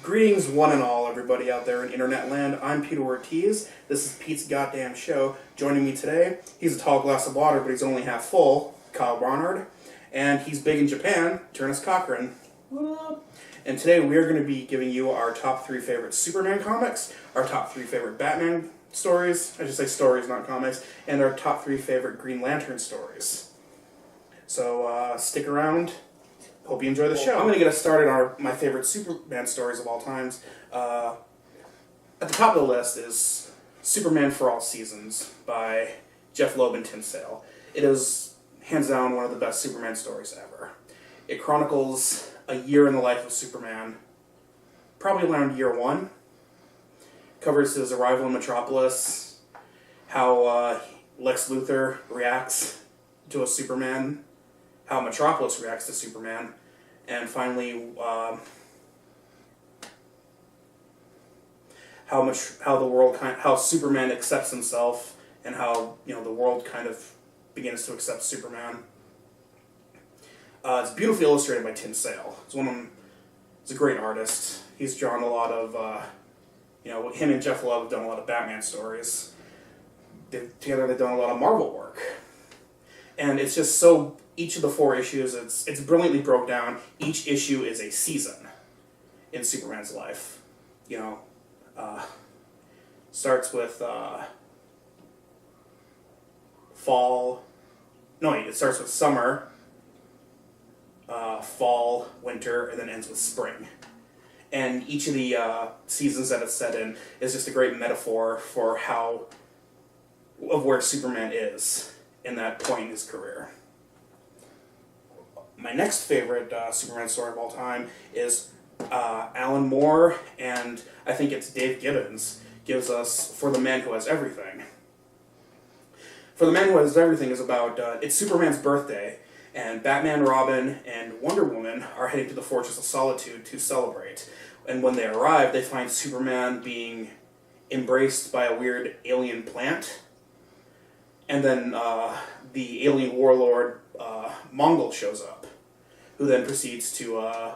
Greetings, one and all, everybody out there in internet land. I'm Peter Ortiz. This is Pete's Goddamn Show. Joining me today, he's a tall glass of water, but he's only half full, Kyle Barnard. And he's big in Japan, Ternes. What up? And today we are going to be giving you our top 3 favorite Superman comics, our top 3 favorite Batman stories, I should say stories, not comics, and our top 3 favorite Green Lantern stories. So stick around. Hope you enjoy the show. I'm going to get us started on my favorite Superman stories of all times. At the top of the list is Superman for All Seasons by Jeff Loeb and Tim Sale. It is, hands down, one of the best Superman stories ever. It chronicles a year in the life of Superman, probably around year 1. Covers his arrival in Metropolis, how Lex Luthor reacts to a Superman, how Metropolis reacts to Superman, and finally how Superman accepts himself, and how the world kind of begins to accept Superman. It's beautifully illustrated by Tim Sale. He's a great artist. He's drawn a lot of him and Jeff Loeb have done a lot of Batman stories. Together they've done a lot of Marvel work, and it's just so. Each of the 4 issues, it's brilliantly broke down. Each issue is a season in Superman's life. Starts with fall. No, wait, it starts with summer, fall, winter, and then ends with spring. And each of the seasons that it's set in is just a great metaphor for where Superman is in that point in his career. My next favorite Superman story of all time is Alan Moore, and I think it's Dave Gibbons, gives us For the Man Who Has Everything. For the Man Who Has Everything is about, it's Superman's birthday, and Batman, Robin, and Wonder Woman are heading to the Fortress of Solitude to celebrate. And when they arrive, they find Superman being embraced by a weird alien plant, and then the alien warlord Mongol shows up, who then proceeds to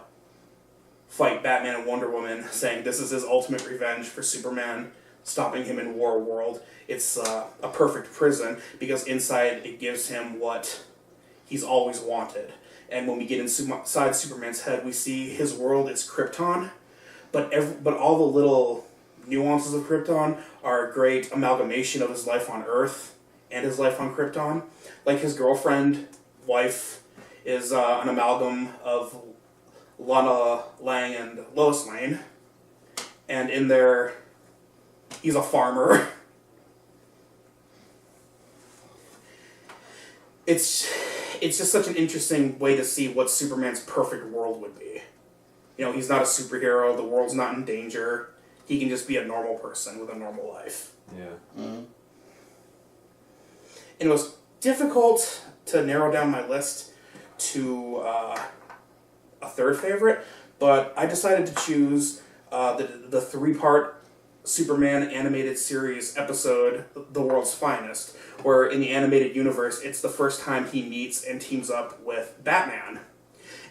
fight Batman and Wonder Woman, saying this is his ultimate revenge for Superman stopping him in War World. It's a perfect prison, because inside it gives him what he's always wanted. And when we get inside Superman's head, we see his world is Krypton, but all the little nuances of Krypton are a great amalgamation of his life on Earth and his life on Krypton. Like his wife is an amalgam of Lana Lang and Lois Lane, and in there, he's a farmer. It's just such an interesting way to see what Superman's perfect world would be. He's not a superhero, the world's not in danger, he can just be a normal person with a normal life. Yeah. Mm-hmm. And it was difficult to narrow down my list to a 3rd favorite, but I decided to choose the 3-part Superman animated series episode, The World's Finest, where in the animated universe, it's the first time he meets and teams up with Batman.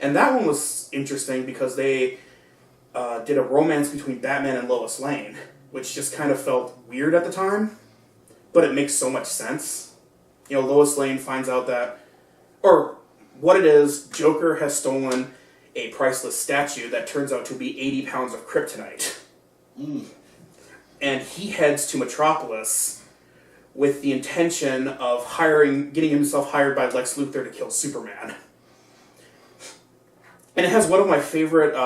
And that one was interesting because they did a romance between Batman and Lois Lane, which just kind of felt weird at the time, but it makes so much sense. Lois Lane finds out that, or what it is, Joker has stolen a priceless statue that turns out to be 80 pounds of kryptonite. And he heads to Metropolis with the intention of getting himself hired by Lex Luthor to kill Superman. And it has one of my favorite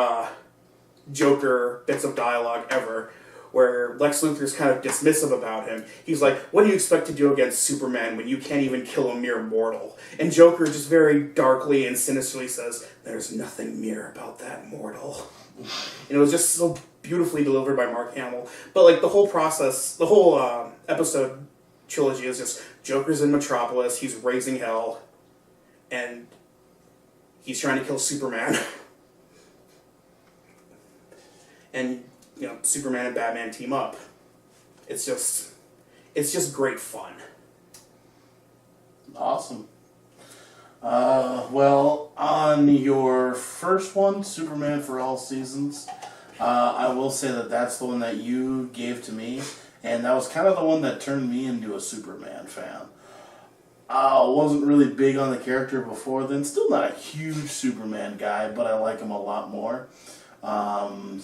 Joker bits of dialogue ever, where Lex Luthor's kind of dismissive about him. He's like, what do you expect to do against Superman when you can't even kill a mere mortal? And Joker just very darkly and sinisterly says, there's nothing mere about that mortal. And it was just so beautifully delivered by Mark Hamill. But the whole process, the whole episode trilogy is just Joker's in Metropolis, he's raising hell, and he's trying to kill Superman. And Superman and Batman team up. It's just great fun. Awesome. Well, on your first one, Superman for All Seasons, I will say that that's the one that you gave to me, and that was kind of the one that turned me into a Superman fan. I wasn't really big on the character before then. Still not a huge Superman guy, but I like him a lot more.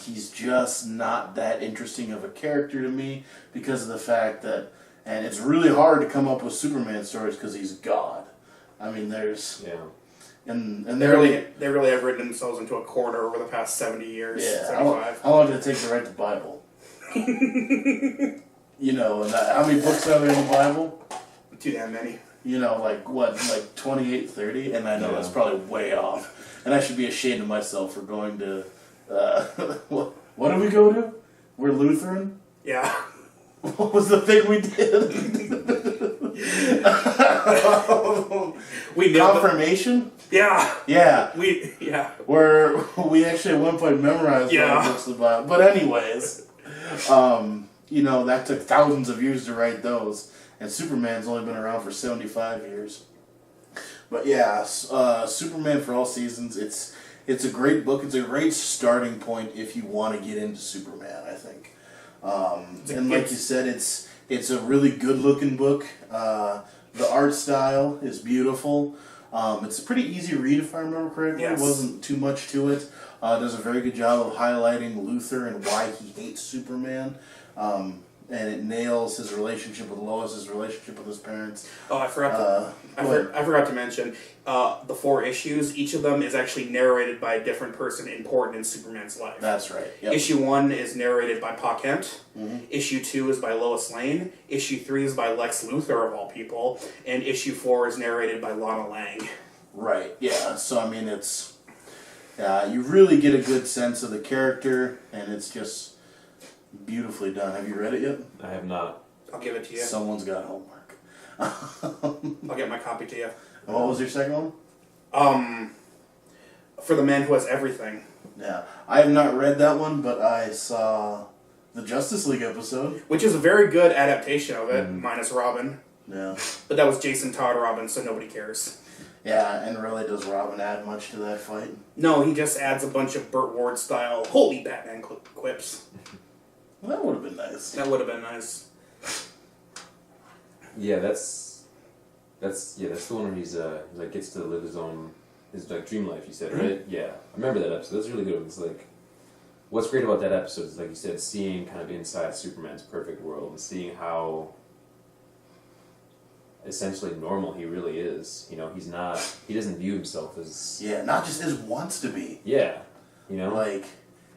He's just not that interesting of a character to me because of the fact that, and it's really hard to come up with Superman stories because he's God. I mean, there's... Yeah. And they really have written themselves into a corner over the past 70 years. Yeah. 75. How long did it take to write the Bible? You know, and how many books are there in the Bible? Too damn many. You know, like 28, 30? And I know that's probably way off. And I should be ashamed of myself for going to, what did we go to? We're Lutheran? Yeah. What was the thing we did? We Confirmation? Yeah. Yeah. Where we actually at one point memorized all the books of the Bible. But anyways, you know, that took thousands of years to write those. And Superman's only been around for 75 years. But yeah, Superman for All Seasons, it's a great book. It's a great starting point if you want to get into Superman, I think. And like you said, it's a really good-looking book. The art style is beautiful. It's a pretty easy read, if I remember correctly. Yes. It wasn't too much to it. Does a very good job of highlighting Luthor and why he hates Superman. And it nails his relationship with Lois, his relationship with his parents. Oh, I forgot to mention the 4 issues. Each of them is actually narrated by a different person important in Superman's life. That's right. Yep. Issue 1 is narrated by Pa Kent. Mm-hmm. Issue 2 is by Lois Lane. Issue 3 is by Lex Luthor, of all people. And Issue 4 is narrated by Lana Lang. Right, yeah. So, I mean, it's... you really get a good sense of the character, and it's just beautifully done. Have you read it yet? I have not. I'll give it to you. Someone's got homework. I'll get my copy to you. What was your second one? For the Man Who Has Everything. Yeah. I have not read that one, but I saw the Justice League episode. Which is a very good adaptation of it, minus Robin. Yeah. But that was Jason Todd Robin, so nobody cares. Yeah, and really, does Robin add much to that fight? No, he just adds a bunch of Burt Ward-style, holy Batman quips. Well, that would have been nice. That would have been nice. Yeah, that's the one where he's like gets to live his dream life. You said, right? Yeah, I remember that episode. That's really good. It's like, what's great about that episode is, like you said, seeing kind of inside Superman's perfect world and seeing how essentially normal he really is. You know, he doesn't view himself as... Yeah, not just as wants to be. Yeah, you know? Like,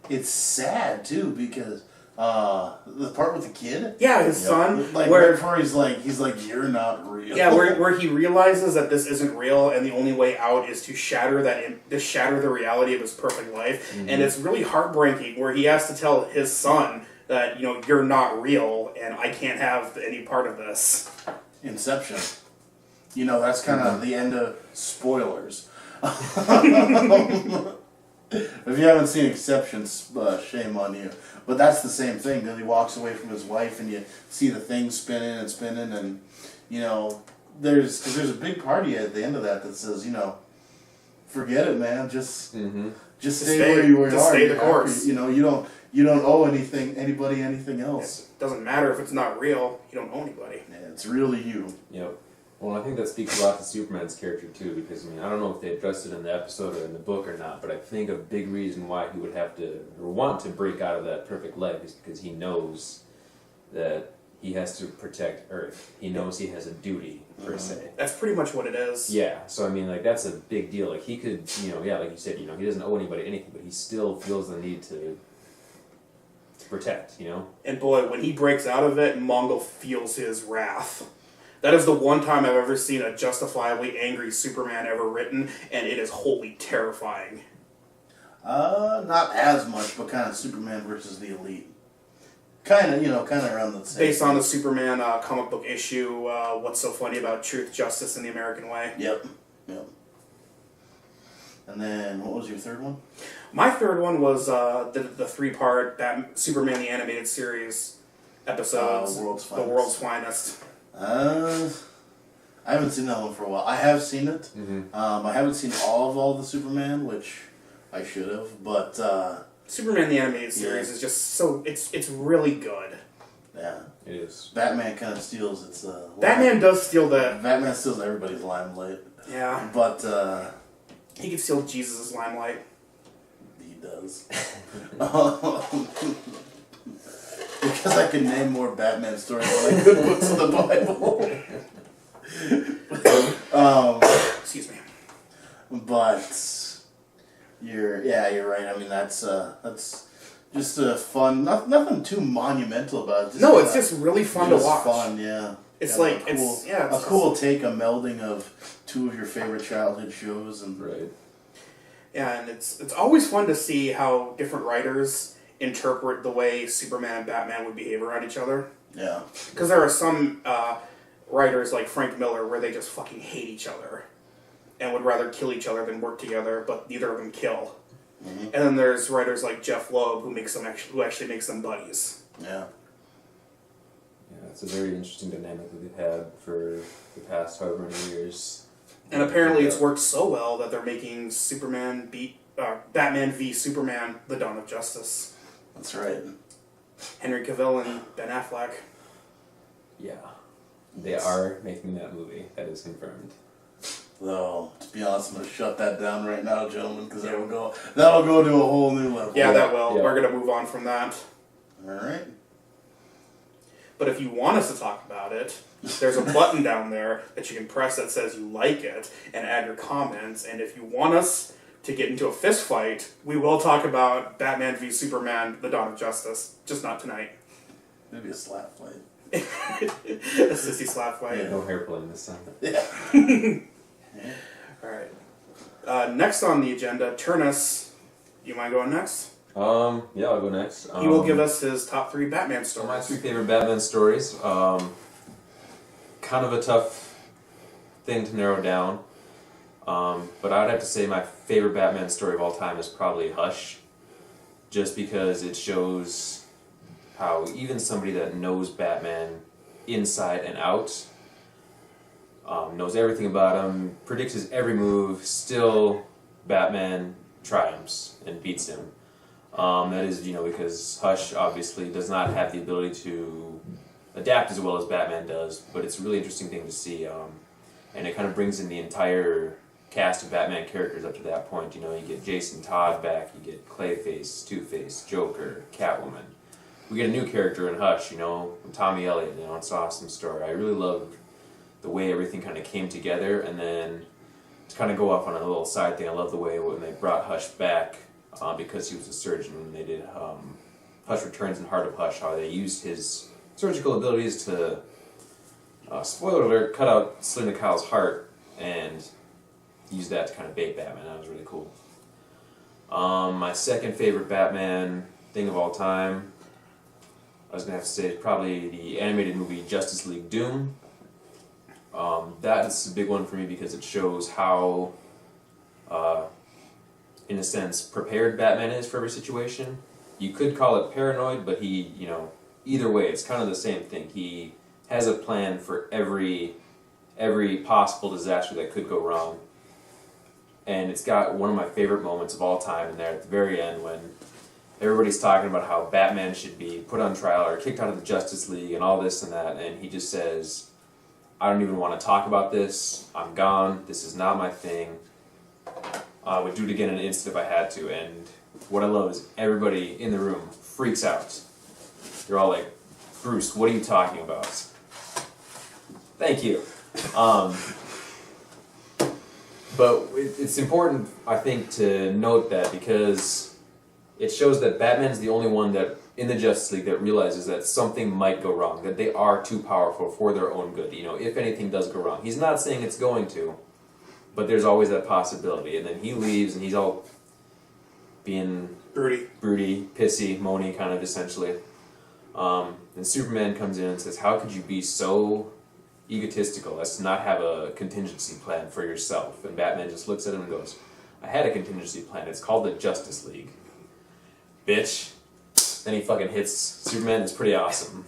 it's sad, too, because... the part with the kid? Yeah, his son. Like, where before he's like, you're not real. Yeah, where he realizes that this isn't real, and the only way out is to shatter the reality of his perfect life. Mm-hmm. And it's really heartbreaking, where he has to tell his son that, you know, you're not real, and I can't have any part of this. Inception. You know, that's kind of the end of spoilers. If you haven't seen Inception, shame on you. But that's the same thing, that he walks away from his wife and you see the thing spinning, and, you know, there's a big party at the end of that says, you know, forget it, man, just stay where you are. Just stay the course. You know, you don't owe anybody anything else. It doesn't matter if it's not real, you don't owe anybody. Yeah, it's really you. Yep. Well, I think that speaks a lot to Superman's character, too, because, I mean, I don't know if they addressed it in the episode or in the book or not, but I think a big reason why he would have to, or want to break out of that perfect life is because he knows that he has to protect Earth. He knows he has a duty, per se. That's pretty much what it is. Yeah, so, I mean, like, that's a big deal. Like, he could, you know, yeah, like you said, you know, he doesn't owe anybody anything, but he still feels the need to protect, you know? And boy, when he breaks out of it, Mongol feels his wrath. That is the one time I've ever seen a justifiably angry Superman ever written, and it is wholly terrifying. Not as much, but kind of Superman versus the Elite. Kind of around the same. Based on the Superman comic book issue, What's So Funny About Truth, Justice, and the American Way. Yep. And then, what was your third one? My third one was the 3-part Superman the Animated Series episodes. The World's Finest. I haven't seen that one for a while. I have seen it. Mm-hmm. I haven't seen all the Superman, which I should have, but... Superman the Animated Series is just so... It's really good. Yeah. It is. Batman kind of steals its... Batman does steal that. Batman steals everybody's limelight. Yeah. But, he can steal Jesus' limelight. He does. Because I can name more Batman stories than I could books of the Bible. Excuse me. But you're right. I mean, that's just a fun. Nothing too monumental about it. No, it's just really fun to watch. Fun, yeah. It's yeah, like it's a cool take, a melding of two of your favorite childhood shows, and right. Yeah, and it's always fun to see how different writers interpret the way Superman and Batman would behave around each other. Yeah. Because there are some writers like Frank Miller where they just fucking hate each other and would rather kill each other than work together, but neither of them kill. Mm-hmm. And then there's writers like Jeff Loeb who actually makes them buddies. Yeah. Yeah, it's a very interesting dynamic that they've had for the past however many years. And apparently it's worked so well that they're making Batman v Superman: The Dawn of Justice. That's right. Henry Cavill and Ben Affleck. Yeah. They are making that movie. That is confirmed. Though, to be honest, I'm going to shut that down right now, gentlemen, because that'll go to a whole new level. Yeah, that will. Yeah. We're going to move on from that. Alright. But if you want us to talk about it, there's a button down there that you can press that says you like it and add your comments. And if you want us to get into a fist fight, we will talk about Batman v Superman: The Dawn of Justice. Just not tonight. Maybe a slap fight. A sissy slap fight. Yeah. No hair pulling this time. Yeah. Alright. Next on the agenda, Ternes. You mind going next? Yeah, I'll go next. He will give us his top 3 Batman stories. My 3 favorite Batman stories. Kind of a tough thing to narrow down. But I would have to say my favorite Batman story of all time is probably Hush. Just because it shows how even somebody that knows Batman inside and out, knows everything about him, predicts his every move, still Batman triumphs and beats him. That is, because Hush obviously does not have the ability to adapt as well as Batman does, but it's a really interesting thing to see, and it kind of brings in the entire cast of Batman characters up to that point. You get Jason Todd back, you get Clayface, Two-Face, Joker, Catwoman. We get a new character in Hush, Tommy Elliott, it's an awesome story. I really love the way everything kind of came together, and then to kind of go off on a little side thing, I love the way when they brought Hush back, because he was a surgeon, and they did Hush Returns and Heart of Hush, how they used his surgical abilities to, spoiler alert, cut out Selena Kyle's heart and use that to kind of bait Batman. That was really cool. My second favorite Batman thing of all time, I was going to have to say, is probably the animated movie Justice League Doom. That is a big one for me because it shows how, in a sense, prepared Batman is for every situation. You could call it paranoid, but he, either way, it's kind of the same thing. He has a plan for every possible disaster that could go wrong. And it's got one of my favorite moments of all time in there at the very end when everybody's talking about how Batman should be put on trial or kicked out of the Justice League and all this and that, and he just says, I don't even want to talk about this. I'm gone. This is not my thing. I would do it again in an instant if I had to. And what I love is everybody in the room freaks out. They're all like, Bruce, what are you talking about? Thank you. But it's important, I think, to note that because it shows that Batman's the only one that in the Justice League that realizes that something might go wrong, that they are too powerful for their own good. If anything does go wrong. He's not saying it's going to, but there's always that possibility. And then he leaves, and he's all being broody, pissy, moany, kind of essentially. And Superman comes in and says, "How could you be so egotistical as to not have a contingency plan for yourself?" And Batman just looks at him and goes, "I had a contingency plan. It's called the Justice League, bitch." Then he fucking hits Superman. It's pretty awesome.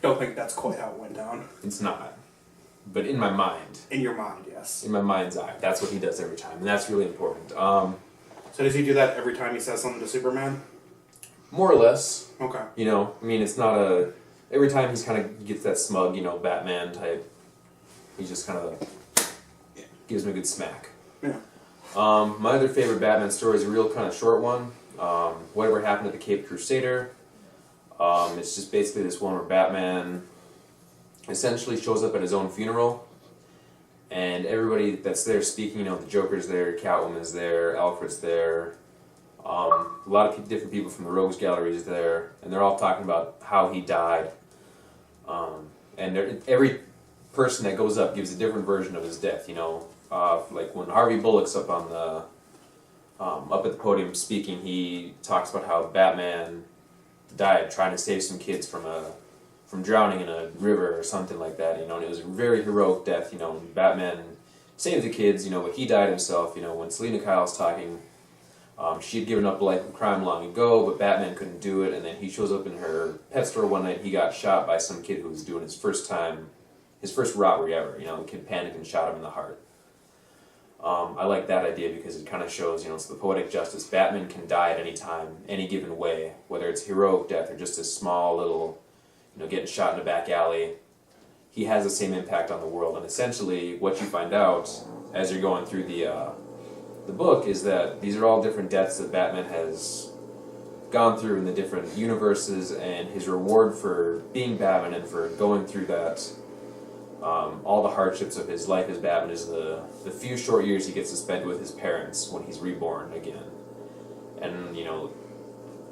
Don't think that's quite how it went down. It's not. But in my mind. In your mind, yes. In my mind's eye. That's what he does every time. And that's really important. So does he do that every time he says something to Superman? More or less. Okay. You know, I mean, it's not a... Every time he's kind of gets that smug, you know, Batman type, he just kind of gives him a good smack. Yeah. My other favorite Batman story is a real kind of short one. Whatever Happened at the Cape Crusader. It's just basically this one where Batman essentially shows up at his own funeral, and everybody that's there speaking, you know, the Joker's there, Catwoman's there, Alfred's there, a lot of different people from the Rogues Gallery is there, and they're all talking about how he died. And every person that goes up gives a different version of his death, you know. Like when Harvey Bullock's up on the up at the podium speaking, he talks about how Batman died trying to save some kids from drowning in a river or something like that, you know, and it was a very heroic death, you know, and Batman saved the kids, you know, but he died himself, you know. When Selena Kyle's talking, she had given up a life of crime long ago, but Batman couldn't do it, and then he shows up in her pet store one night, he got shot by some kid who was doing his first robbery ever, you know, the kid panicked and shot him in the heart. I like that idea because it kind of shows, you know, it's the poetic justice. Batman can die at any time, any given way, whether it's heroic death or just a small little, you know, getting shot in a back alley. He has the same impact on the world, and essentially what you find out as you're going through the book is that these are all different deaths that Batman has gone through in the different universes, and his reward for being Batman and for going through that, all the hardships of his life as Batman is the few short years he gets to spend with his parents when he's reborn again. And, you know,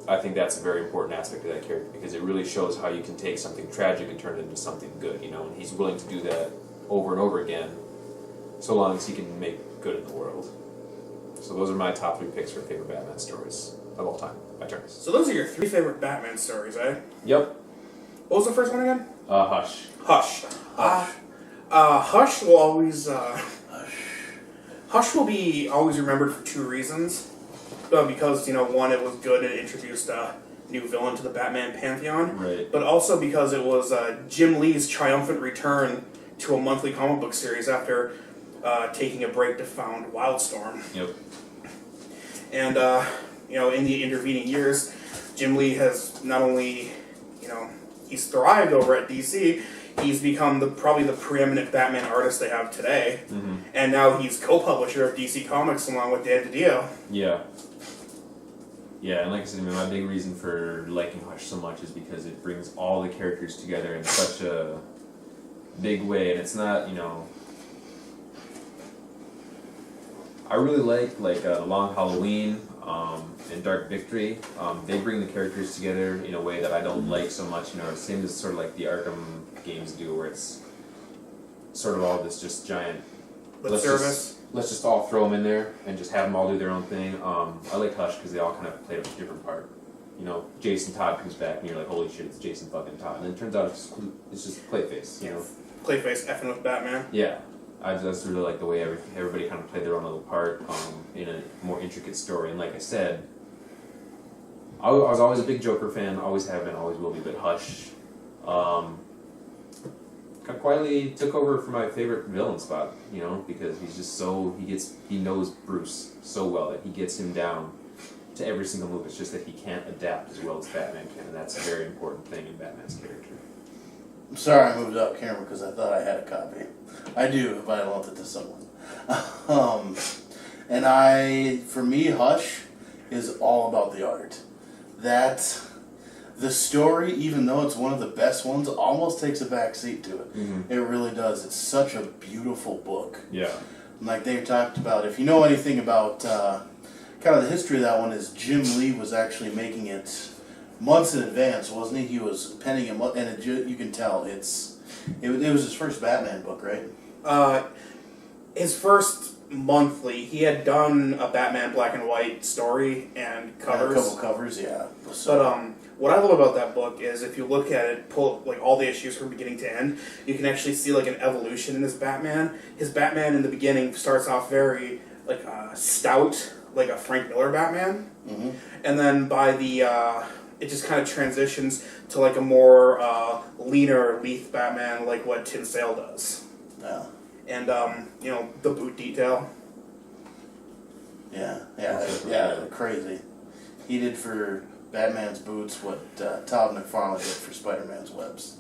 I think that's a very important aspect of that character because it really shows how you can take something tragic and turn it into something good, you know, and he's willing to do that over and over again so long as he can make good in the world. So those are my top 3 picks for favorite Batman stories of all time by Ternes. So those are your 3 favorite Batman stories, eh? Yep. What was the first one again? Hush. Hush. Hush will always Hush will be always remembered for 2 reasons. Because, you know, one, it was good, it introduced a new villain to the Batman pantheon. Right. But also because it was Jim Lee's triumphant return to a monthly comic book series after taking a break to found Wildstorm. Yep. And, you know, in the intervening years, Jim Lee has not only, you know, he's thrived over at DC, he's become probably the preeminent Batman artist they have today. Mm-hmm. And now he's co-publisher of DC Comics along with Dan DiDio. Yeah. Yeah, and like I said, I mean, my big reason for liking Hush so much is because it brings all the characters together in such a big way, and it's not, you know... I really like The Long Halloween and Dark Victory. They bring the characters together in a way that I don't like so much, you know, same as sort of like the Arkham games do, where it's sort of all this just giant... Let's just all throw them in there and just have them all do their own thing. I like Hush because they all kind of played a different part. You know, Jason Todd comes back and you're like, holy shit, it's Jason fucking Todd. And then it turns out it's just Clayface, you know? Clayface effing with Batman. Yeah. I just really like the way everybody kind of played their own little part in a more intricate story. And like I said, I was always a big Joker fan, always have been, always will be, but Hush kind of quietly took over for my favorite villain spot, you know, because he's just so, he knows Bruce so well that he gets him down to every single move. It's just that he can't adapt as well as Batman can, and that's a very important thing in Batman's character. I'm sorry I moved up camera because I thought I had a copy. I do, but I lent it to someone. For me, Hush is all about the art. The story, even though it's one of the best ones, almost takes a back seat to it. Mm-hmm. It really does. It's such a beautiful book. Yeah. Like Dave talked about, if you know anything about kind of the history of that one, is Jim Lee was actually making it months in advance, wasn't he? He was penning it, and you can tell it was his first Batman book, right? His first monthly. He had done a Batman black and white story and covers. And a couple covers, yeah. But what I love about that book is if you look at it, pull like all the issues from beginning to end, you can actually see like an evolution in his Batman. His Batman in the beginning starts off very like stout, like a Frank Miller Batman, mm-hmm. And then by it just kind of transitions to like a more leaner, lithe Batman, like what Tim Sale does. Yeah. And you know, the boot detail. Yeah, crazy. He did for Batman's boots what Todd McFarlane did for Spider-Man's webs.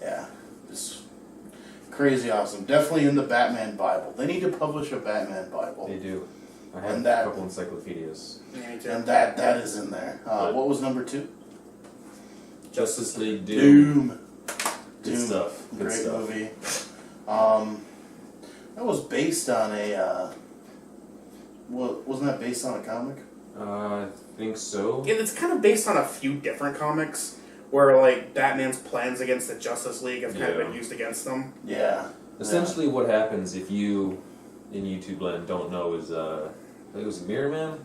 Yeah, just crazy awesome. Definitely in the Batman Bible. They need to publish a Batman Bible. They do. I have a couple encyclopedias. And that is in there. What was number 2? Justice League Doom. Good stuff. Great movie. That was based on a. Wasn't that based on a comic? I think so. Yeah, it's kind of based on a few different comics where like Batman's plans against the Justice League have kind of been used against them. Yeah. Essentially, what happens if you, in YouTube land, don't know is I think it was Mirror Man.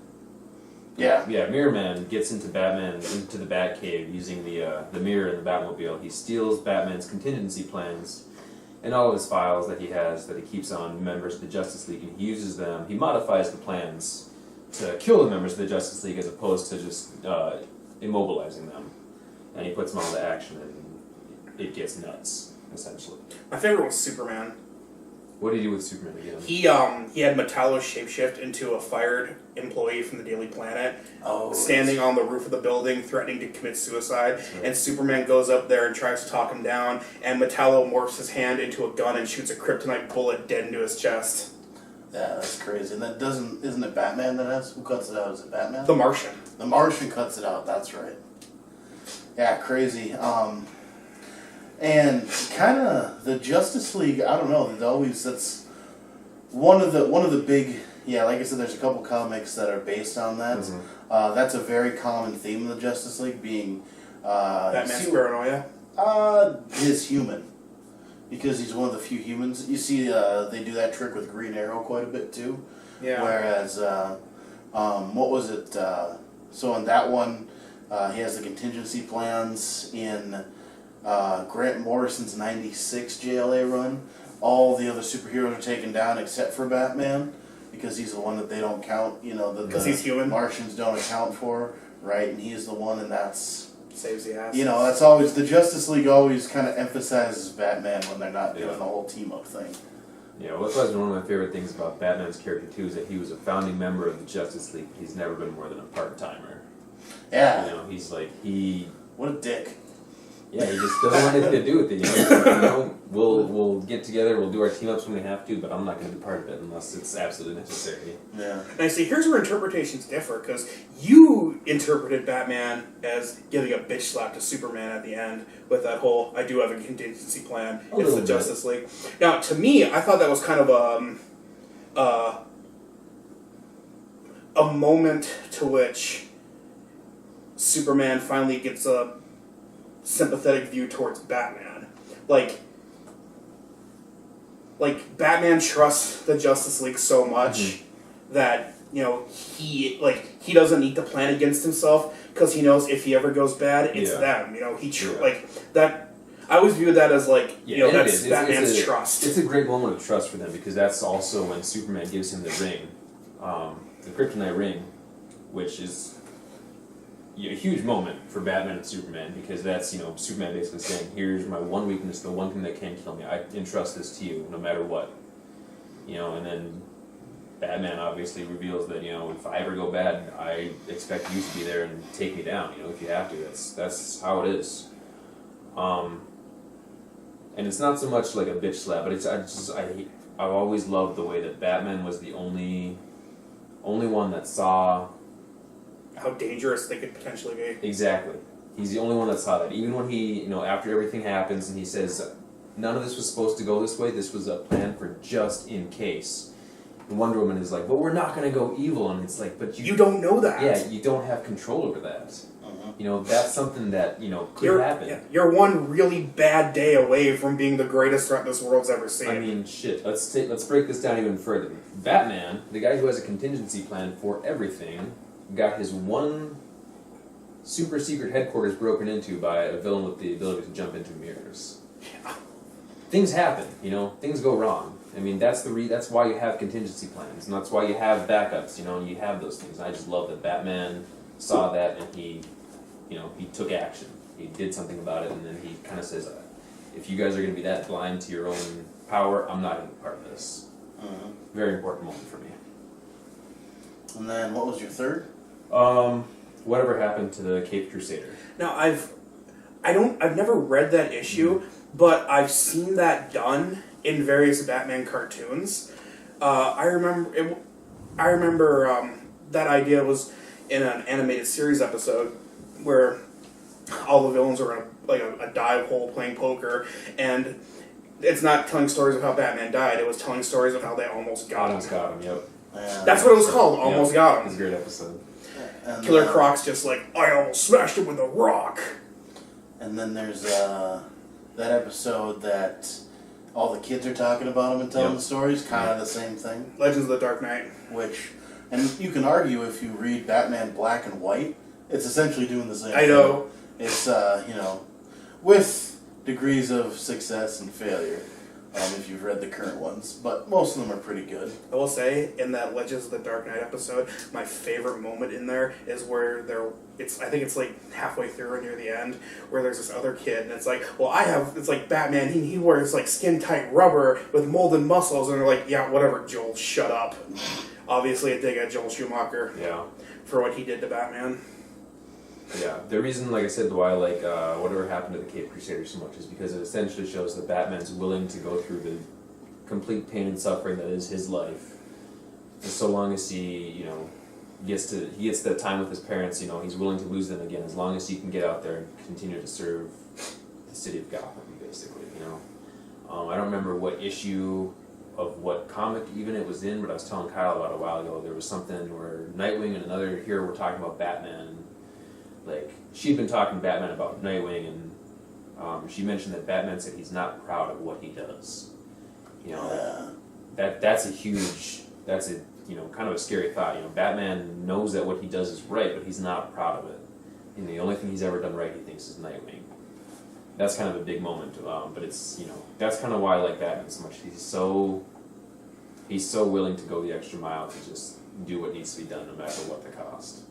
Yeah. Yeah, Mirror Man gets into the Batcave using the mirror in the Batmobile. He steals Batman's contingency plans and all of his files that he has that he keeps on members of the Justice League, and he uses them. He modifies the plans to kill the members of the Justice League as opposed to just immobilizing them. And he puts them all into action, and it gets nuts, essentially. My favorite was Superman. What did he do with Superman again? He had Metallo shapeshift into a fired employee from the Daily Planet, standing on the roof of the building, threatening to commit suicide. Right. And Superman goes up there and tries to talk him down, and Metallo morphs his hand into a gun and shoots a kryptonite bullet dead into his chest. Yeah, that's crazy. And that isn't it Batman who cuts it out? Is it Batman? The Martian. The Martian cuts it out. That's right. Yeah, crazy. And kind of the Justice League, I don't know, that's one of the big, like I said, there's a couple comics that are based on that. Mm-hmm. That's a very common theme of the Justice League, being Batman's paranoia. His human, because he's one of the few humans. You see, they do that trick with Green Arrow quite a bit too. Yeah. Whereas, what was it? So in that one, he has the contingency plans in Grant Morrison's '96 JLA run. All the other superheroes are taken down except for Batman, because he's the one that they don't count. That he's human. Martians don't account for, right? And he's the one, and that's saves the ass. That's always the Justice League always kind of emphasizes Batman when they're not doing the whole team up thing. Yeah, well, that's one of my favorite things about Batman's character too, is that he was a founding member of the Justice League. He's never been more than a part-timer. Yeah. He's like What a dick. Yeah, he just doesn't want anything to do with it. We'll get together, we'll do our team ups when we have to, but I'm not going to be part of it unless it's absolutely necessary. Yeah. Now, see, here's where interpretations differ, because you interpreted Batman as giving a bitch slap to Superman at the end with that whole "I do have a contingency plan." It's the Justice League. Now, to me, I thought that was kind of a moment to which Superman finally gets a sympathetic view towards Batman. Like Batman trusts the Justice League so much that he doesn't need to plan against himself, because he knows if he ever goes bad, it's them. That. I always view that as that's Batman's trust. It's a great moment of trust for them, because that's also when Superman gives him the ring, the kryptonite ring, which is a huge moment for Batman and Superman, because that's Superman basically saying, here's my one weakness, the one thing that can kill me. I entrust this to you no matter what. And then Batman obviously reveals that if I ever go bad, I expect you to be there and take me down. If you have to. That's how it is. And it's not so much like a bitch slap, but I've always loved the way that Batman was the only one that saw how dangerous they could potentially be. Exactly. He's the only one that saw that. Even when he, after everything happens and he says, none of this was supposed to go this way, this was a plan for just in case. And Wonder Woman is like, but we're not going to go evil. And it's like, but you don't know that. Yeah, you don't have control over that. That's something that, could happen. Yeah, you're one really bad day away from being the greatest threat this world's ever seen. I mean, shit. Let's break this down even further. Batman, the guy who has a contingency plan for everything, got his one super secret headquarters broken into by a villain with the ability to jump into mirrors. Yeah. Things happen, things go wrong. I mean, that's why you have contingency plans, and that's why you have backups, and you have those things. I just love that Batman saw that, and he took action. He did something about it, and then he kind of says, if you guys are going to be that blind to your own power, I'm not going to be part of this. Very important moment for me. And then what was your third? Whatever happened to the Caped Crusader? Now I've never read that issue, but I've seen that done in various Batman cartoons. I remember that idea was in an animated series episode where all the villains are in a dive hole playing poker, and it's not telling stories of how Batman died. It was telling stories of how they almost got him. Almost got him. Yep. That's what it was called. Almost got It was him. a great episode. And, Killer Croc's just like, I almost smashed him with a rock. And then there's that episode that all the kids are talking about him and telling the stories. Kind of the same thing. Legends of the Dark Knight. And you can argue if you read Batman Black and White, it's essentially doing the same thing. I know. It's, with degrees of success and failure, if you've read the current ones. But most of them are pretty good. I will say, in that Legends of the Dark Knight episode, my favorite moment in there is where I think it's like halfway through or near the end, where there's this other kid, and it's like, it's like Batman, he wears like skin-tight rubber with molded muscles, and they're like, yeah, whatever, Joel, shut up. Obviously a dig at Joel Schumacher. Yeah. For what he did to Batman. Yeah, the reason, like I said, why I like Whatever Happened to the Caped Crusader so much is because it essentially shows that Batman's willing to go through the complete pain and suffering that is his life, just so long as he gets that time with his parents. He's willing to lose them again as long as he can get out there and continue to serve the city of Gotham, basically. I don't remember what issue of what comic even it was in, but I was telling Kyle about a while ago. There was something where Nightwing and another hero were talking about Batman. Like, she'd been talking to Batman about Nightwing, and she mentioned that Batman said he's not proud of what he does. That's kind of a scary thought. Batman knows that what he does is right, but he's not proud of it. The only thing he's ever done right, he thinks, is Nightwing. That's kind of a big moment. But it's that's kind of why I like Batman so much. He's so willing to go the extra mile to just do what needs to be done, no matter what the cost.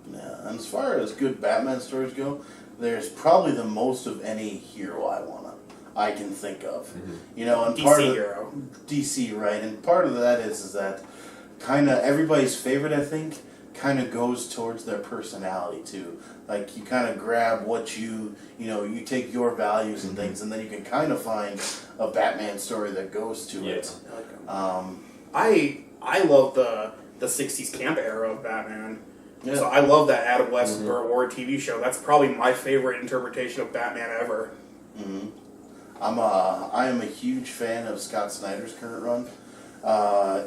Yeah, and as far as good Batman stories go, there's probably the most of any hero I can think of. Mm-hmm. And DC hero. DC, right? And part of that is that kind of everybody's favorite, I think, kind of goes towards their personality too. Like, you kind of grab what you take your values and things, and then you can kind of find a Batman story that goes to it. I love the 60s camp era of Batman. Yeah. So I love that Adam West and Burt Ward TV show. That's probably my favorite interpretation of Batman ever. Mm-hmm. I am a huge fan of Scott Snyder's current run.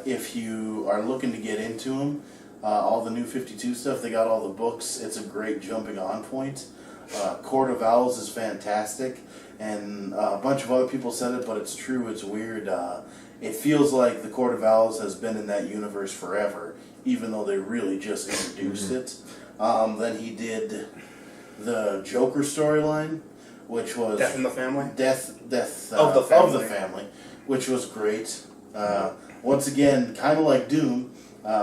If you are looking to get into him, all the new 52 stuff, they got all the books. It's a great jumping on point. Court of Owls is fantastic, and a bunch of other people said it, but it's true. It's weird. It feels like the Court of Owls has been in that universe forever, even though they really just introduced it. Then he did the Joker storyline, which was Death in the Family? Death of the family. Which was great. Once again, kind of like Doom,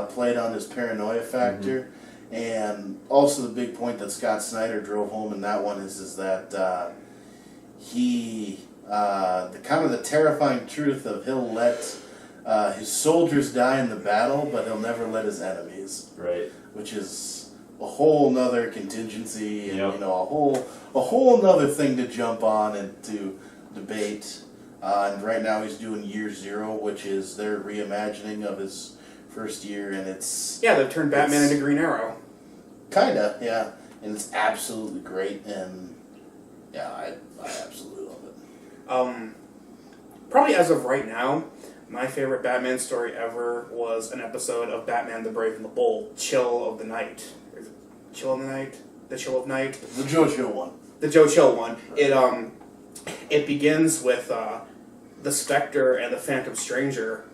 played on his paranoia factor. And also the big point that Scott Snyder drove home in that one is that the terrifying truth of he'll let his soldiers die in the battle, but he'll never let his enemies. Right. Which is a whole nother contingency, and Yep. a whole nother thing to jump on and to debate. And right now he's doing Year Zero, which is their reimagining of his first year, and it's they've turned Batman into Green Arrow. Kinda, yeah, and it's absolutely great, and yeah, I absolutely love it. Probably as of right now, my favorite Batman story ever was an episode of Batman the Brave and the Bold, Chill of the Night. Is it Chill of the Night? The Chill of Night? The Joe Chill one. The Joe Chill one. It begins with the Spectre and the Phantom Stranger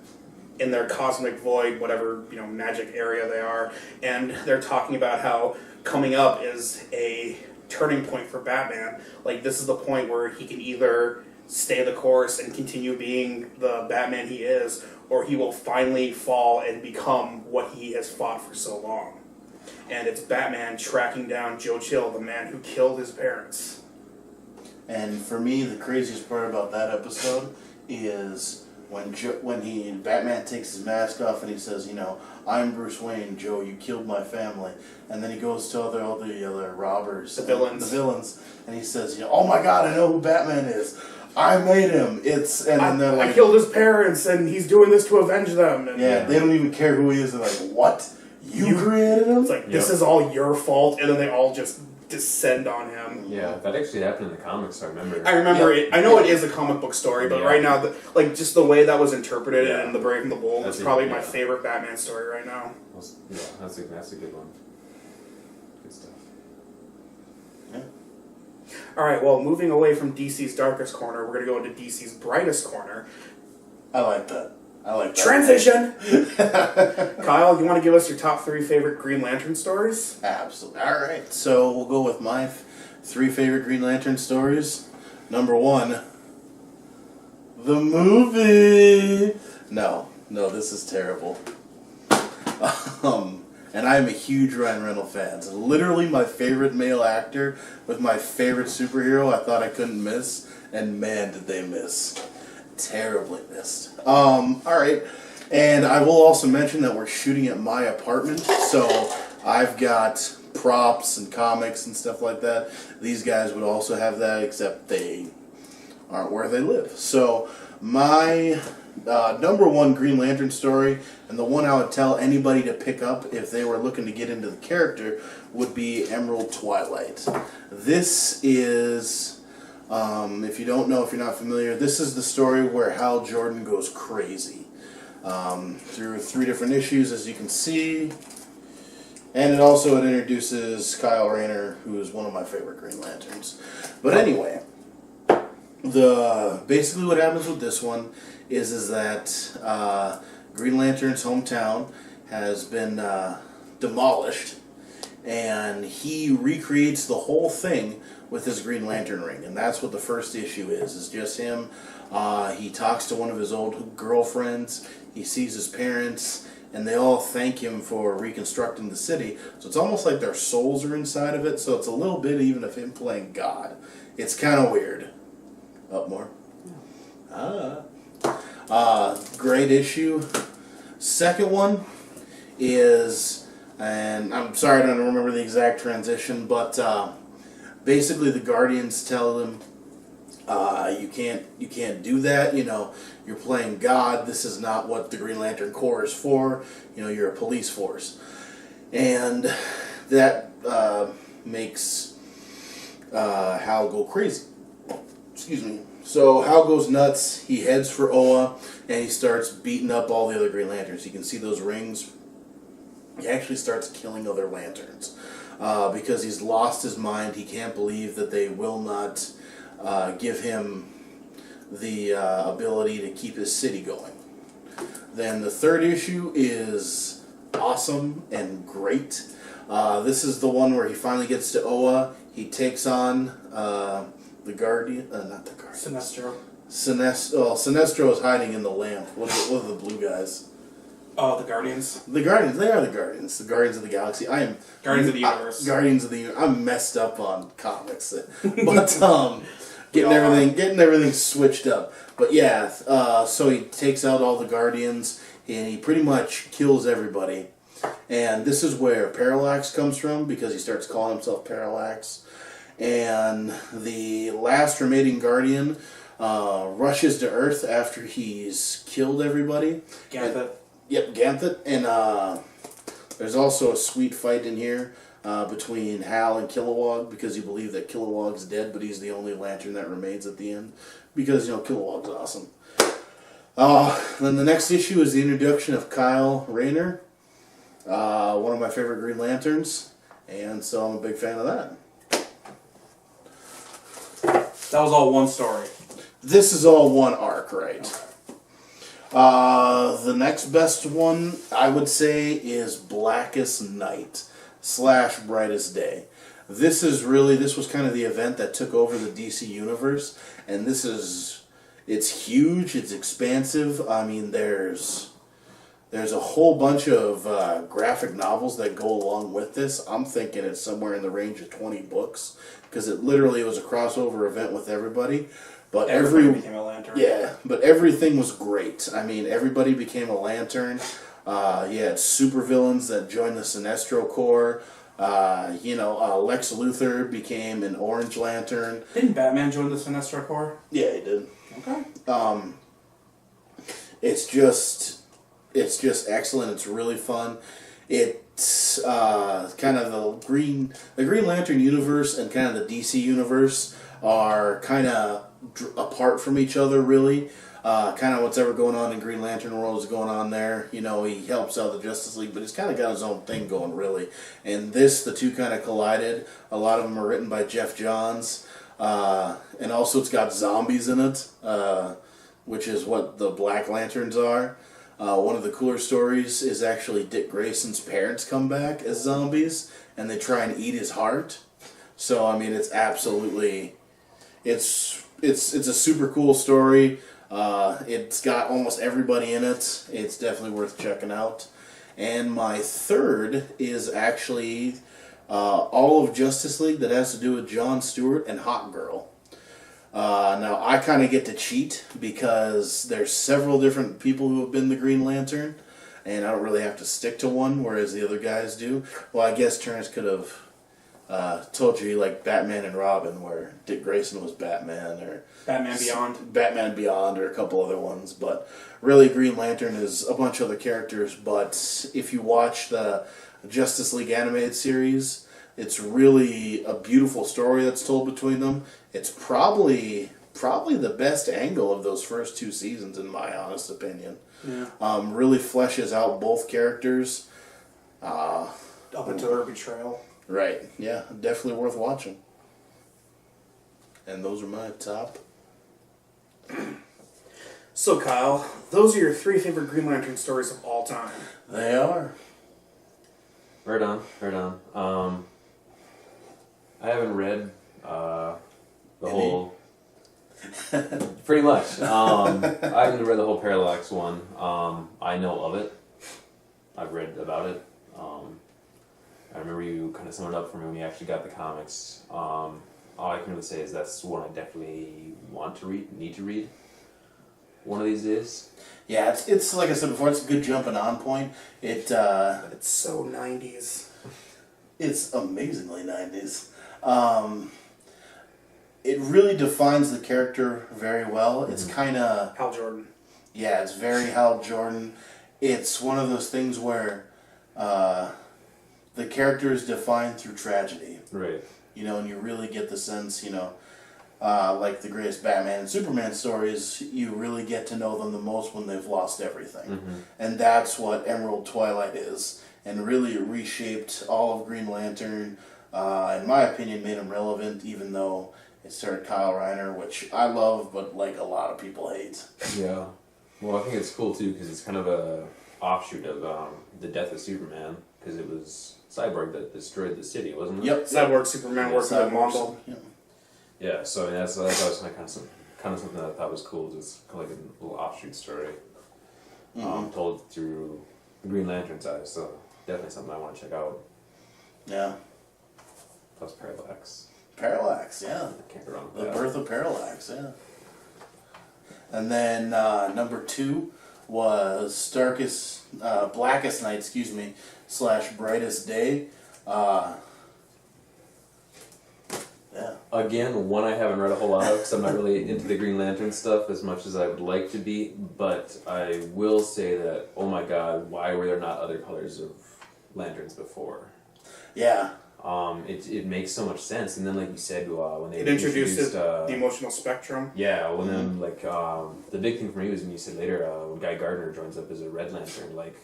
in their cosmic void, whatever magic area they are, and they're talking about how coming up is a turning point for Batman. Like, this is the point where he can either stay the course and continue being the Batman he is, or he will finally fall and become what he has fought for so long. And it's Batman tracking down Joe Chill, the man who killed his parents. And for me, the craziest part about that episode is when Batman takes his mask off and he says, I'm Bruce Wayne, Joe, you killed my family, and then he goes to all the other robbers, the villains, and he says, oh my God, I know who Batman is. I made him. I killed his parents, and he's doing this to avenge them. And, they don't even care who he is. They're like, what? You created him? It's like, this is all your fault, and then they all just descend on him. Yeah, that actually happened in the comics, I remember. I remember it. I know it is a comic book story, but right now, just the way that was interpreted in The Brave and the Bold is probably my favorite Batman story right now. Yeah, that's a good one. Good stuff. Yeah. Alright, well, moving away from DC's darkest corner, we're going to go into DC's brightest corner. I like that. Transition! Kyle, you want to give us your top 3 favorite Green Lantern stories? Absolutely. Alright, so we'll go with my 3 favorite Green Lantern stories. Number 1, the movie! No, this is terrible. And I'm a huge Ryan Reynolds fan. It's literally my favorite male actor with my favorite superhero I thought I couldn't miss, and man, did they miss. Terribly missed. Alright, and I will also mention that we're shooting at my apartment, so I've got props and comics and stuff like that. These guys would also have that, except they aren't where they live. So my number 1 Green Lantern story, and the one I would tell anybody to pick up if they were looking to get into the character, would be Emerald Twilight. This is, if you don't know, if you're not familiar, this is the story where Hal Jordan goes crazy. Through 3 different issues, as you can see. And it introduces Kyle Rayner, who is one of my favorite Green Lanterns. But anyway, basically what happens with this one is that Green Lantern's hometown has been demolished, and he recreates the whole thing with his Green Lantern ring, and that's what the first issue is just him. He talks to one of his old girlfriends, he sees his parents, and they all thank him for reconstructing the city. So it's almost like their souls are inside of it, so it's a little bit even of him playing God. It's kind of weird. Up more? Great issue. Second one is, and I'm sorry I don't remember the exact transition, but basically the Guardians tell him, you can't do that, you're playing God, this is not what the Green Lantern Corps is for, you're a police force. And that makes Hal go crazy. Excuse me. So Hal goes nuts, he heads for Oa, and he starts beating up all the other Green Lanterns. You can see those rings. He actually starts killing other lanterns because he's lost his mind. He can't believe that they will not give him the ability to keep his city going. Then the third issue is awesome and great. This is the one where he finally gets to Oa. He takes on the Guardian, not the Guardian. Sinestro. Sinestro is hiding in the lamp. What are the blue guys? Oh, the Guardians. The Guardians. They are the Guardians. The Guardians of the Galaxy. Guardians of the Universe. Guardians of the Universe. I'm messed up on comics, but getting everything switched up. But yeah, so he takes out all the Guardians and he pretty much kills everybody. And this is where Parallax comes from, because he starts calling himself Parallax. And the last remaining Guardian rushes to Earth after he's killed everybody. Ganthet. Yep, Ganthet. And there's also a sweet fight in here between Hal and Kilowog, because you believe that Kilowog's dead, but he's the only Lantern that remains at the end. Because, Kilowog's awesome. Then the next issue is the introduction of Kyle Rayner, one of my favorite Green Lanterns, and so I'm a big fan of that. That was all one story. This is all one arc, right? The next best one, I would say, is Blackest Night / Brightest Day. This was kind of the event that took over the DC Universe, and it's huge, it's expansive. I mean, there's a whole bunch of graphic novels that go along with this. I'm thinking it's somewhere in the range of 20 books, because it literally was a crossover event with everybody. But everybody became a lantern. Yeah, but everything was great. I mean, everybody became a lantern. You had supervillains that joined the Sinestro Corps. Lex Luthor became an Orange Lantern. Didn't Batman join the Sinestro Corps? Yeah, he did. Okay. It's just excellent. It's really fun. It's kind of the Green Lantern universe and kind of the DC universe are kind of apart from each other, really. Kind of what's ever going on in Green Lantern world is going on there. You know, he helps out the Justice League, but he's kind of got his own thing going, really. And the two kind of collided. A lot of them are written by Jeff Johns. And also it's got zombies in it, which is what the Black Lanterns are. One of the cooler stories is actually Dick Grayson's parents come back as zombies, and they try and eat his heart. So, I mean, it's absolutely... It's a super cool story. It's got almost everybody in it. It's definitely worth checking out. And my third is actually all of Justice League that has to do with Jon Stewart and Hawk Girl. Now, I kind of get to cheat because there's several different people who have been the Green Lantern, and I don't really have to stick to one, whereas the other guys do. Well, I guess Ternes could have told you, like Batman and Robin, where Dick Grayson was Batman, or Batman Beyond, or a couple other ones. But really, Green Lantern is a bunch of other characters. But if you watch the Justice League animated series, it's really a beautiful story that's told between them. It's probably the best angle of those first two seasons, in my honest opinion. Yeah. Really fleshes out both characters. Up until their betrayal. Right, yeah, definitely worth watching. And those are my top. So, Kyle, those are your 3 favorite Green Lantern stories of all time. They are. Right on. I haven't read the whole... Pretty much. I haven't read the whole Parallax one. I know of it. I've read about it. I remember you kind of summed it up for me when you actually got the comics. All I can really say is that's one I definitely want to read, need to read one of these days. Yeah, it's like I said before, it's a good jumping on point. It's so 90s. It's amazingly 90s. It really defines the character very well. It's kind of... Hal Jordan. Yeah, it's very Hal Jordan. It's one of those things where the character is defined through tragedy. Right. You know, and you really get the sense, like the greatest Batman and Superman stories, you really get to know them the most when they've lost everything. Mm-hmm. And that's what Emerald Twilight is. And really it reshaped all of Green Lantern. In my opinion, made him relevant, even though it started Kyle Reiner, which I love, but like a lot of people hate. Yeah. Well, I think it's cool too because it's kind of a offshoot of the death of Superman, because it was Cyborg that destroyed the city, wasn't it? Yep. Cyborg Superman working with Mongol. Yeah. So I mean, that was kind of something that I thought was cool, just kind of like a little offshoot story, told through the Green Lantern's eyes. So definitely something I want to check out. Yeah. Plus Parallax. Parallax, yeah. Can't go wrong with The that. birth of Parallax, yeah. And then number 2 was Blackest Night, / Brightest Day. Yeah. Again, one I haven't read a whole lot of because I'm not really into the Green Lantern stuff as much as I would like to be, but I will say that, oh my god, why were there not other colors of lanterns before? Yeah. It makes so much sense, and then like you said, when they introduced the emotional spectrum. Yeah, well then the big thing for me was when you said later when Guy Gardner joins up as a Red Lantern, like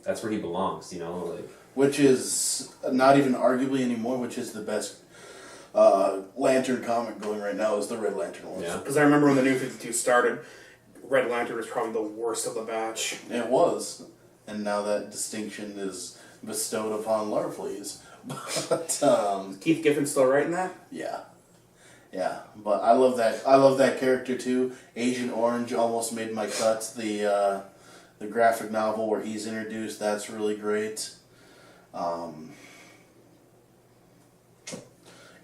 that's where he belongs, like. Which is not even arguably anymore, which is the best Lantern comic going right now is the Red Lantern one. Yeah. Because I remember when the New 52 started, Red Lantern was probably the worst of the batch. It was, and now that distinction is bestowed upon Larfleeze. But Keith Giffen still writing that? yeah. But I love that character too. Agent Orange almost made my cut. The graphic novel where he's introduced, that's really great.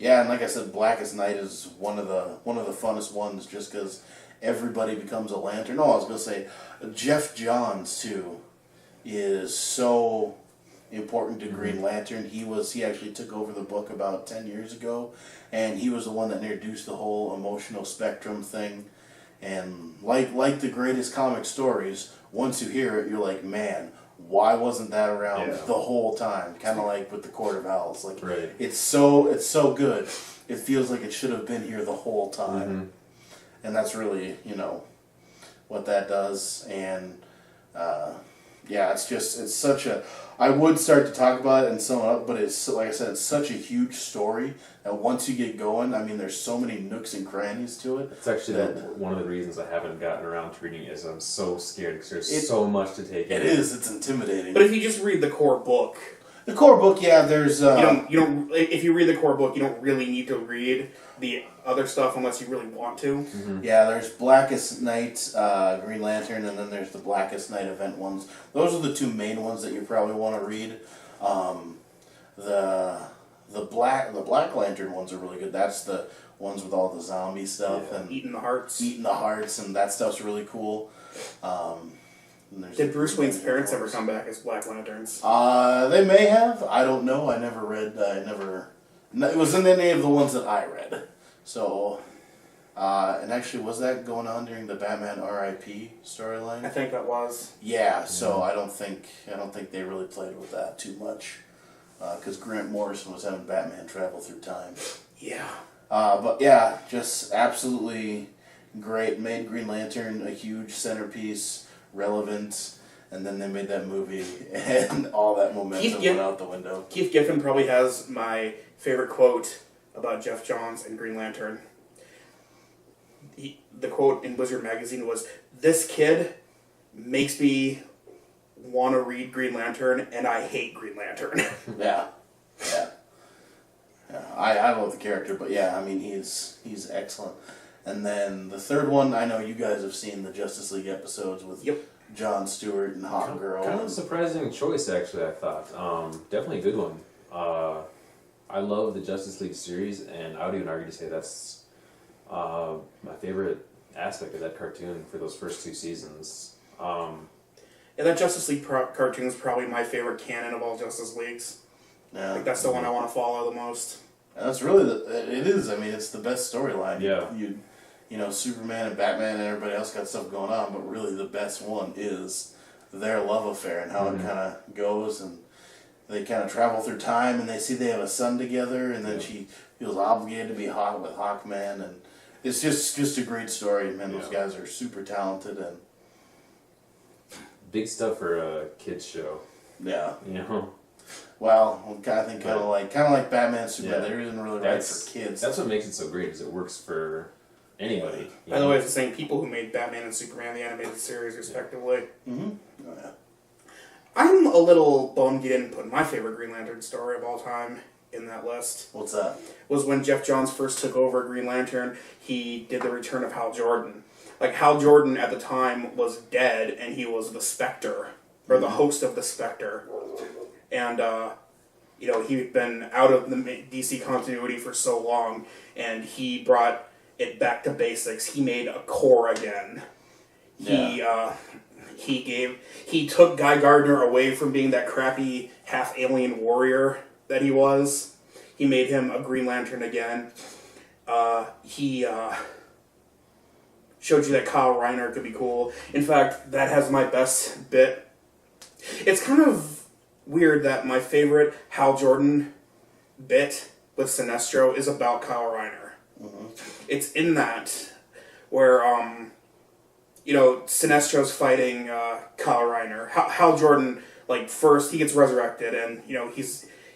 Yeah, and like I said, Blackest Night is one of the funnest ones, just because everybody becomes a Lantern. Oh, I was gonna say, Jeff Johns too is so important to Green Lantern. He actually took over the book about 10 years ago, and he was the one that introduced the whole emotional spectrum thing. And like the greatest comic stories, once you hear it, you're like, man, why wasn't that around the whole time? Kind of like with the Court of Owls. Like, it's so good. It feels like it should have been here the whole time. And that's really, what that does. And it's such a. I would start to talk about it and sum it up, but it's, like I said, it's such a huge story that once you get going, I mean, there's so many nooks and crannies to it. It's actually one of the reasons I haven't gotten around to reading it is I'm so scared because there's so much to take in. It is. It's intimidating. But if you just read the core book, there's you don't. If you read the core book, you don't really need to read the other stuff unless you really want to. Yeah, there's Blackest Night, Green Lantern, and then there's the Blackest Night event ones. Those are the two main ones that you probably want to read. The Black Lantern ones are really good. That's the ones with all the zombie stuff and eating the hearts, and that stuff's really cool. Did Bruce Wayne's parents ever come back as Black Lanterns? They may have. I don't know. I never read. It wasn't any of the ones that I read. So, and actually, was that going on during the Batman R.I.P. storyline? I think that was. Yeah. So I don't think they really played with that too much, because Grant Morrison was having Batman travel through time. Yeah. But yeah, just absolutely great. Made Green Lantern a huge centerpiece, relevant, and then they made that movie, and all that momentum went out the window. Keith Giffen probably has my favorite quote about Jeff Johns and Green Lantern. The quote in Wizard magazine was, "This kid makes me want to read Green Lantern, and I hate Green Lantern." Yeah. I love the character, but yeah, I mean, he's excellent. And then the third one, I know you guys have seen the Justice League episodes with Jon Stewart and Hawk Girl. Kind of a surprising choice, actually, I thought. Definitely a good one. I love the Justice League series, and I would even argue to say that's my favorite aspect of that cartoon for those first two seasons. And that Justice League cartoon is probably my favorite canon of all Justice Leagues. Yeah. Like, that's the one I want to follow the most. And that's really it is. I mean, it's the best storyline. Yeah. Superman and Batman and everybody else got stuff going on, but really the best one is their love affair and how it kind of goes, and they kind of travel through time, and they see they have a son together, and then she feels obligated to be hot with Hawkman, and it's just a great story. Man, those guys are super talented and big stuff for a kids show. Yeah. Well, I think kind of like Batman, Superman. There isn't really right for kids. That's what makes it so great. Is it works for anybody. By the way, it's the same people who made Batman and Superman the animated series, respectively. Mm-hmm. Oh, yeah. I'm a little bummed you didn't put my favorite Green Lantern story of all time in that list. What's that? Was when Jeff Johns first took over Green Lantern, he did the return of Hal Jordan. Like, Hal Jordan at the time was dead, and he was the Spectre, or the host of the Spectre. And, he'd been out of the DC continuity for so long, and he brought it back to basics. He made a core again. Yeah. He took Guy Gardner away from being that crappy half-alien warrior that he was. He made him a Green Lantern again. He showed you that Kyle Reiner could be cool. In fact, that has my best bit. It's kind of weird that my favorite Hal Jordan bit with Sinestro is about Kyle Reiner. Mm-hmm. It's in that where, Sinestro's fighting Kyle Reiner. Hal Jordan, first he gets resurrected, and,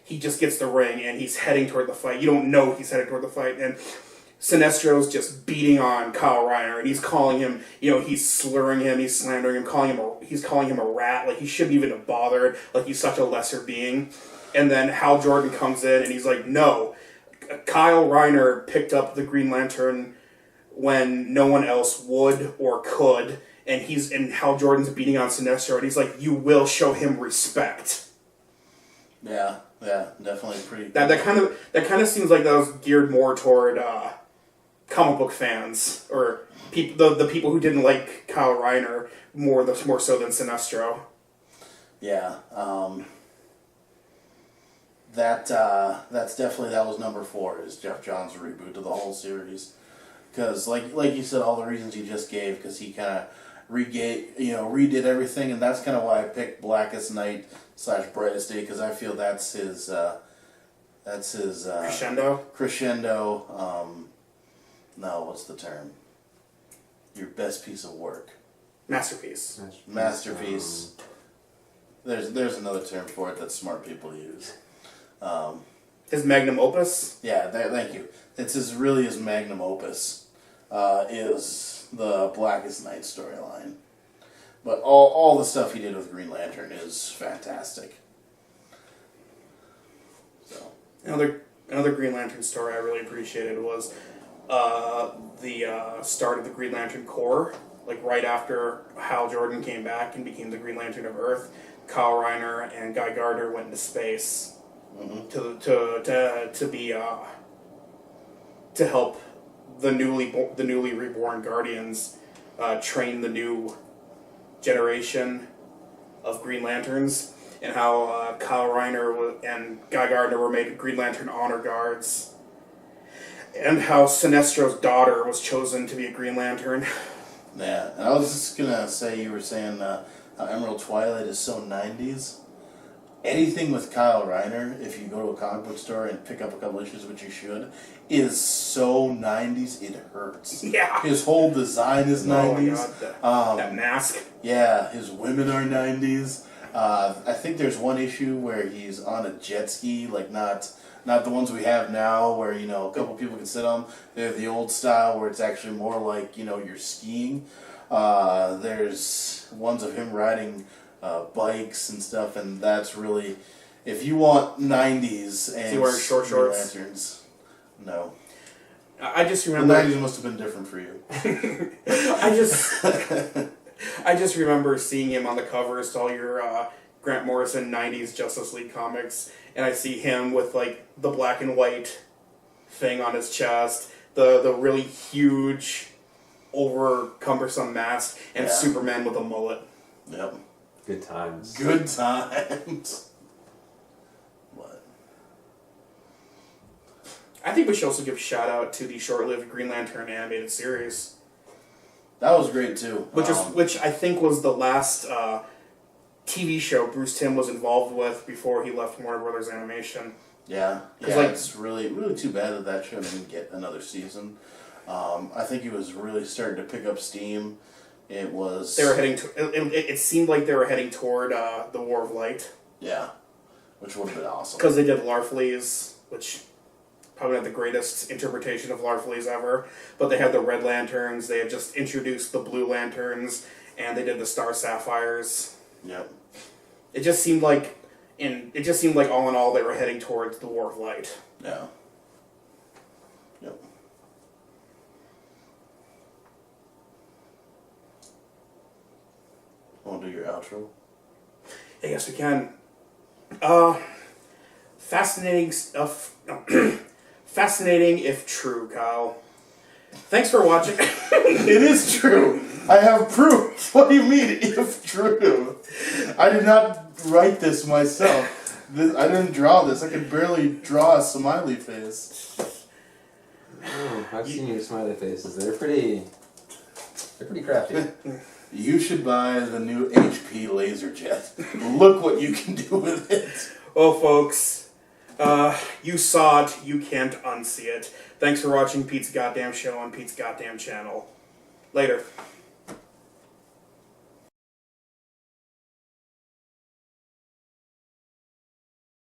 he just gets the ring, and he's heading toward the fight. You don't know he's heading toward the fight, and Sinestro's just beating on Kyle Reiner, and he's calling him, he's slurring him, he's slandering him, he's calling him a rat, like he shouldn't even have bothered, like he's such a lesser being. And then Hal Jordan comes in, and he's like, no, Kyle Reiner picked up the Green Lantern when no one else would or could, and Hal Jordan's beating on Sinestro, and he's like, you will show him respect. Yeah. Yeah, definitely pretty. That kind of seems like that was geared more toward comic book fans or the people who didn't like Kyle Reiner more so than Sinestro. Yeah, that's definitely, that was number 4, is Jeff Johns' reboot of the whole series, because like you said, all the reasons you just gave, because he kind of redid everything, and that's kind of why I picked Blackest Night / Brightest Day, because I feel that's his crescendo. No, what's the term? Your best piece of work. Masterpiece. There's another term for it that smart people use. His magnum opus? Yeah, thank you. It's his magnum opus, is the Blackest Night storyline. But all the stuff he did with Green Lantern is fantastic. So Another Green Lantern story I really appreciated was the start of the Green Lantern Corps. Like right after Hal Jordan came back and became the Green Lantern of Earth, Kyle Reiner and Guy Gardner went into space to help the newly reborn Guardians train the new generation of Green Lanterns, and how Kyle Reiner and Guy Gardner were made Green Lantern honor guards, and how Sinestro's daughter was chosen to be a Green Lantern. Yeah, and I was just gonna say, you were saying how Emerald Twilight is so 90s. Anything with Kyle Reiner, if you go to a comic book store and pick up a couple issues, which you should, is so 90s it hurts. Yeah. His whole design is 90s. Oh my God, that mask. Yeah, his women are 90s. I think there's one issue where he's on a jet ski, like not the ones we have now, where a couple people can sit on. They're the old style where it's actually more like you're skiing. There's ones of him riding bikes and stuff, and that's really, if you want 90s and is he wearing short shorts? Lanterns, no. I just remember the 90s must have been different for you. I just remember seeing him on the covers to all your Grant Morrison 90s Justice League comics, and I see him with like the black and white thing on his chest, the really huge, over cumbersome mask, and Superman with a mullet. Yep. Good times. Good times. What? I think we should also give a shout out to the short-lived Green Lantern animated series. That was great too. Which I think was the last TV show Bruce Timm was involved with before he left Warner Brothers Animation. Yeah, it's really, really too bad that show didn't get another season. I think he was really starting to pick up steam. It was. They were heading to. It seemed like they were heading toward the War of Light. Yeah, which would have been awesome. Because they did Larfleeze, which probably not the greatest interpretation of Larfleeze ever. But they had the Red Lanterns. They had just introduced the Blue Lanterns, and they did the Star Sapphires. Yep. It just seemed like all in all they were heading towards the War of Light. Yeah. Yep. Want to do your outro? I guess we can. Fascinating stuff. Fascinating if true, Kyle. Thanks for watching. It is true. I have proof. What do you mean, if true? I did not write this myself. I didn't draw this. I could barely draw a smiley face. Oh, I've seen your smiley faces. They're pretty crafty. You should buy the new HP LaserJet. Look what you can do with it. Oh, folks. You saw it. You can't unsee it. Thanks for watching Pete's Goddamn Show on Pete's Goddamn Channel. Later.